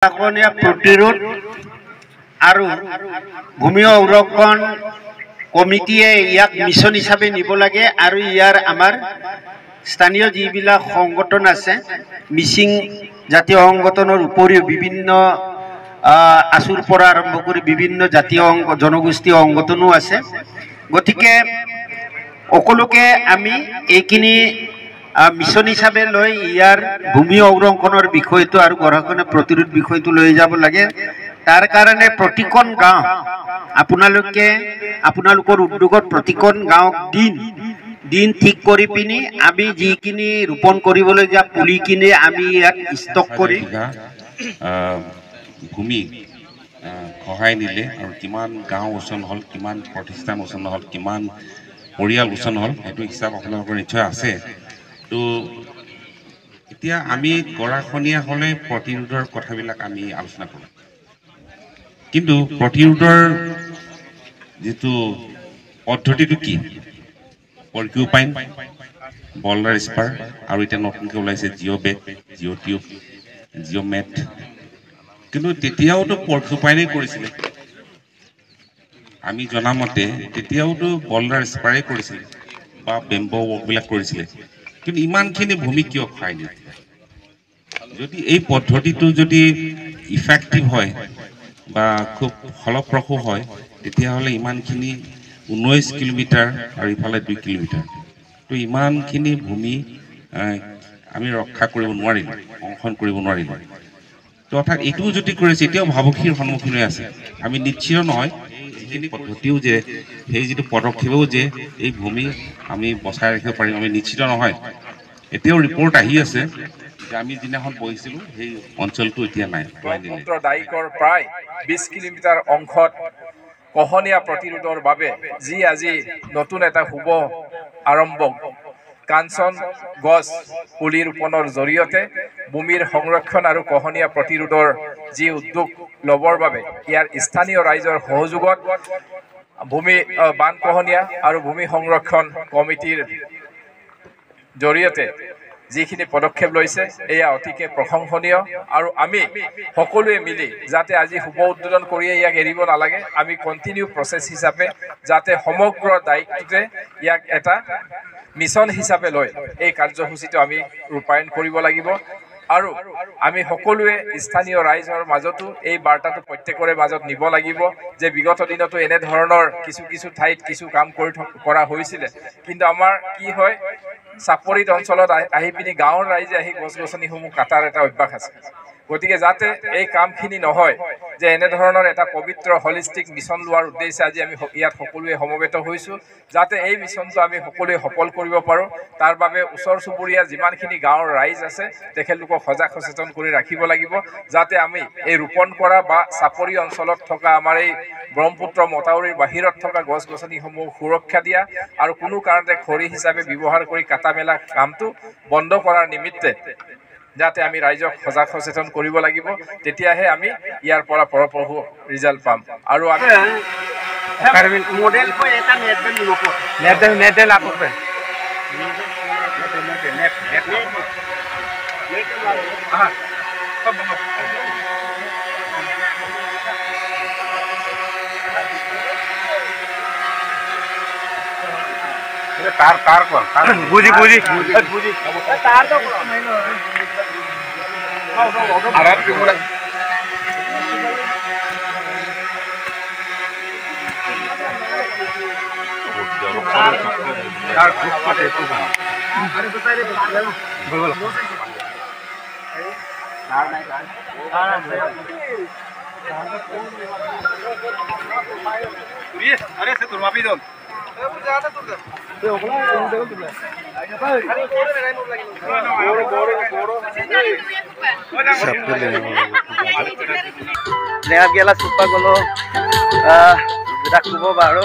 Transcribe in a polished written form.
প্ৰতিৰোধ আৰু ভূমি সংৰক্ষণ কমিটিয়ে ইয়াক মিছন হিচাপে নিব লাগে আৰু ইয়াৰ আমাৰ স্থানীয় যিবিলাক সংগঠন আছে মিচিং জাতীয় সংগঠনৰ উপৰিও বিভিন্ন আছুৰ পৰা আৰম্ভ কৰি বিভিন্ন জাতীয় জনগোষ্ঠীয় সংগঠনো আছে। গতিকে সকলোকে আমি এইখিনি মিছন হিসাবে লৈ ইয়াৰ ভূমি সংৰক্ষণৰ বিষয়টো আৰু গৰাখহনীয়া প্ৰতিৰোধ বিষয়টো লৈ যাব লাগে। তাৰ কাৰণে প্ৰতিখন গাঁও আপোনালোকৰ উদ্যোগত প্ৰতিখন গাঁৱক দিন ঠিক কৰি পিনি আমি যিখিনি ৰোপণ কৰিবলগীয়া পুলিখিনি আমি ইয়াত ষ্টক কৰি ভূমি সহায় নিলে আৰু কিমান গাঁও ওচন হ'ল, কিমান প্ৰতিষ্ঠান ওচন হ'ল, কিমান পৰিয়াল ওচন হ'ল, সেইটো হিচাপ আপোনালোকৰ নিশ্চয় আছে। তো এতিয়া আমি গৰাখহনীয়া হ'লে প্ৰতিৰোধৰ কথাবিলাক আমি আলোচনা কৰোঁ, কিন্তু প্ৰতিৰোধৰ যিটো পদ্ধতিটো কি, পৰ্কিউপাইন, বল্ডাৰ স্পাৰ আৰু এতিয়া নতুনকৈ ওলাইছে জিঅ' বেগ, জিঅ' টিউব, জিঅ' মেট। কিন্তু তেতিয়াওতো পৰ্কিউপাইনেই কৰিছিলে, আমি জনামতে তেতিয়াওতো বল্ডাৰ স্পাৰেই কৰিছিলে বা বেম্বো ৱৰ্কবিলাক কৰিছিলে। কিন্তু ইমানখিনি ভূমি কিয় খুৱাই দিয়ে? যদি এই পদ্ধতিটো যদি ইফেক্টিভ হয় বা খুব ফলপ্ৰসূ হয়, তেতিয়াহ'লে ইমানখিনি 19 কিলোমিটাৰ আৰু ইফালে 2 কিলোমিটাৰ, তো ইমানখিনি ভূমি আমি ৰক্ষা কৰিব নোৱাৰিলোঁ, সংৰক্ষণ কৰিব নোৱাৰিলোঁ। তো অৰ্থাৎ এইটোও যদি কৰিছে, এতিয়াও ভাবুকিৰ সন্মুখীন হৈ আছে। আমি নিশ্চিত নহয় যিখিনি পদ্ধতিও যে সেই যিটো পদক্ষেপেও যে এই ভূমি আমি বচাই ৰাখিব পাৰিম, আমি নিশ্চিত নহয়। এতিয়াও ৰিপৰ্ট আহি আছে যে আমি যিদিনাখন বহিছিলোঁ সেই অঞ্চলটো এতিয়া নাই। ব্ৰহ্মপুত্ৰ দায়িকৰ প্ৰায় 20 কিলোমিটাৰ অংশত খহনীয়া প্ৰতিৰোধৰ বাবে যি আজি নতুন এটা শুভ আৰম্ভ, কাঞ্চন গছ পুলি ৰোপণৰ জৰিয়তে ভূমিৰ সংৰক্ষণ আৰু খহনীয়া প্ৰতিৰোধৰ যি উদ্যোগ ল'বৰ বাবে ইয়াৰ স্থানীয় ৰাইজৰ সহযোগত বান খহনীয়া আৰু ভূমি সংৰক্ষণ কমিটিৰ জৰিয়তে যিখিনি পদক্ষেপ লৈছে এয়া অতিকে প্ৰশংসনীয়। আৰু আমি সকলোৱে মিলি যাতে আজি শুভ উদ্বোধন কৰিয়ে ইয়াক এৰিব নালাগে, আমি কণ্টিনিউ প্ৰচেছ হিচাপে যাতে সমগ্ৰ দায়িত্বতে ইয়াক এটা মিছন হিচাপে লৈ এই কাৰ্যসূচীটো আমি ৰূপায়ণ কৰিব লাগিব। আৰু আমি সকলোৱে স্থানীয় ৰাইজৰ মাজতো এই বাৰ্তাটো প্ৰত্যেকৰে মাজত নিব লাগিব যে বিগত দিনতো এনেধৰণৰ কিছু ঠাইত কিছু কাম কৰা হৈছিলে, কিন্তু আমাৰ কি হয়, চাপৰিত অঞ্চলত আহি পিনি গাঁৱৰ ৰাইজে আহি গছ গছনিসমূহ কাটাৰ এটা অভ্যাস আছে। গতিকে যাতে এই কামখিনি নহয়, যে এনেধৰণৰ এটা পবিত্ৰ হলিষ্টিক মিছন লোৱাৰ উদ্দেশ্যে আজি আমি ইয়াত সকলোৱে সমবেত হৈছোঁ, যাতে এই মিছনটো আমি সকলোৱে সফল কৰিব পাৰোঁ। তাৰ বাবে ওচৰ চুবুৰীয়া যিমানখিনি গাঁৱৰ ৰাইজ আছে তেখেতলোকক সজাগ সচেতন কৰি ৰাখিব লাগিব, যাতে আমি এই ৰোপণ কৰা বা চাপৰি অঞ্চলত থকা আমাৰ এই ব্ৰহ্মপুত্ৰ মথাউৰিৰ বাহিৰত থকা গছ গছনিসমূহ সুৰক্ষা দিয়া আৰু কোনো কাৰণতে খৰি হিচাপে ব্যৱহাৰ কৰি কাটা মেলা কামটো বন্ধ কৰাৰ নিমিত্তে যাতে আমি ৰাইজক সজাগ সচেতন কৰিব লাগিব। তেতিয়াহে আমি ইয়াৰ পৰা ফলপ্ৰসূ ৰিজাল্ট পাম। আৰু আমি gelo, supa golo, sudah kubo baru.